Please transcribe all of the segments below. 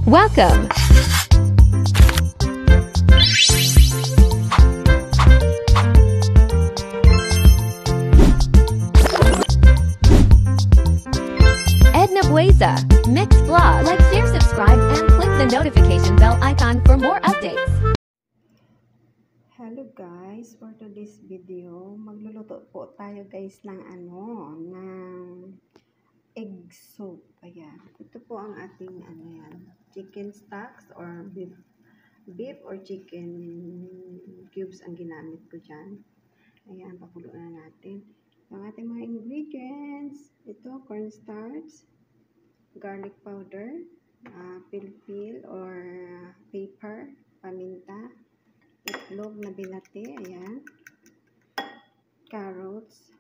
Welcome! Edna Bueza, Mix Vlog. Like, share, subscribe, and click the notification bell icon for more updates. Hello guys, for today's video, magluluto po tayo guys ng egg soup. Ayan. Ito po ang ating chicken stocks or beef or chicken cubes ang ginamit ko dyan. Ayan, pakulo na natin. Ang ating mga ingredients, ito cornstarch, garlic powder, pil-pil or pepper, paminta, itlog na binati, ayan, carrots,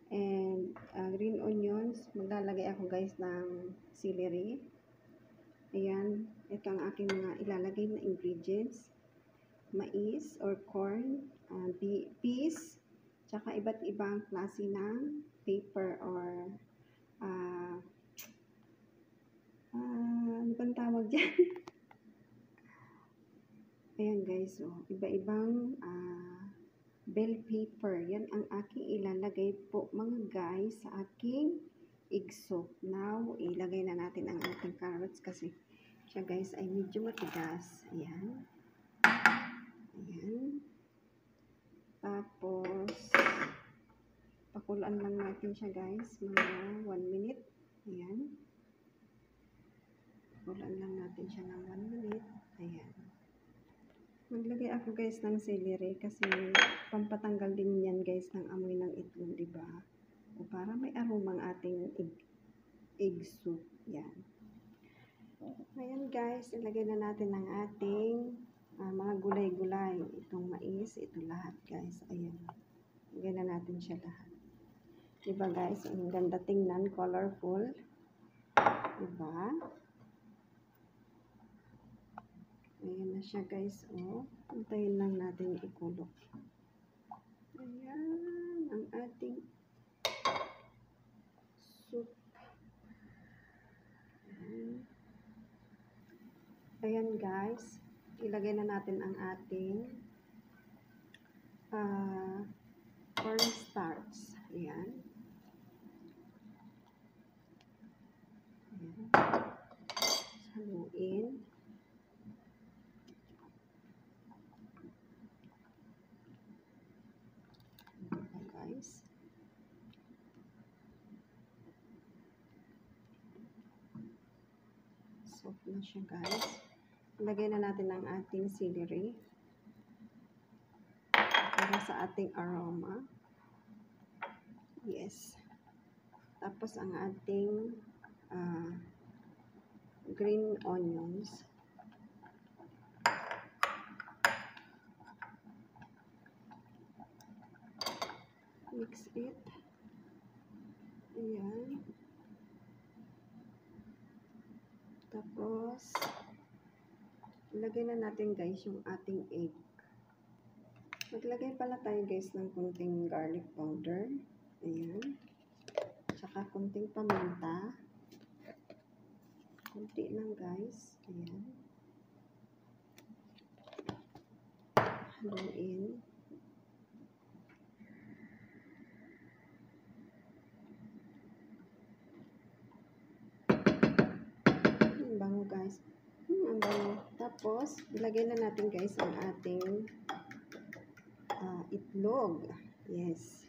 and green onions. Maglalagay ako guys ng celery. Ayan, ito ang aking mga ilalagay na ingredients. Mais or corn, peas, tsaka iba't ibang klase ng pepper or ano bang tawag dyan? Ayan guys, iba-ibang bell pepper. Yan ang aking ilalagay po mga guys sa aking egg soup. Now, ilagay na natin ang ating carrots kasi siya guys ay medyo matigas. Ayan. Ayan. Tapos, pakulaan lang natin siya guys. Mga 1 minute. Ayan. Pakulaan lang natin siya ng 1 minute. Ayan. Maglagay ako guys ng celery kasi pampatanggal din yan guys ng amoy ng itlog, diba? O para may aroma ang ating egg soup. Yan. Ayan guys, ilagay na natin ang ating mga gulay-gulay. Itong mais, ito lahat guys. Ayan. Ilagay na natin siya lahat. Diba guys, ang ganda tingnan, colorful. Diba? Ayan na siya guys, Antayin lang natin ikulok. Ayan, ang ating soup. Ayan guys, ilagay na natin ang ating cornstarch. Ayan. Ayan. Haluin. Guys. Soft na siya guys. Ilagay na natin ang ating celery para sa ating aroma. Yes. Tapos ang ating green onions. Mix it. Ayan. Tapos, ilagay na natin guys yung ating egg. Maglagay pala tayo guys ng kunting garlic powder. Ayan. Tsaka kunting paminta. Kunti lang guys. Ayan. Haluin. Ang bango guys. Ang bango. Tapos, ilagay na natin guys ang ating itlog. Yes.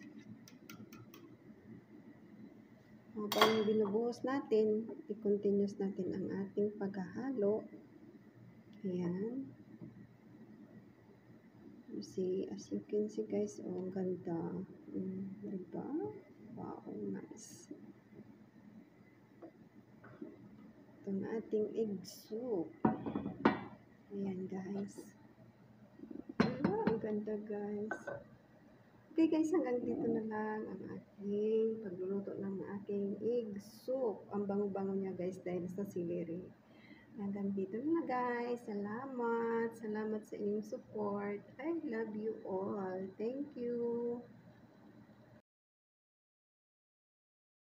Habang binubuhos natin, i-continuous natin ang ating paghahalo. Ayan. As you can see guys, ang ganda. Diba? Wow, nice. Ito ang ating egg soup. Ayan guys. Diba? Ang ganda guys. Okay guys, hanggang dito na lang ang aking pagluluto ng aking egg soup. Ang bango-bango niya guys dahil sa celery. Hanggang dito na guys. Salamat. Salamat sa inyong support. I love you all. Thank you.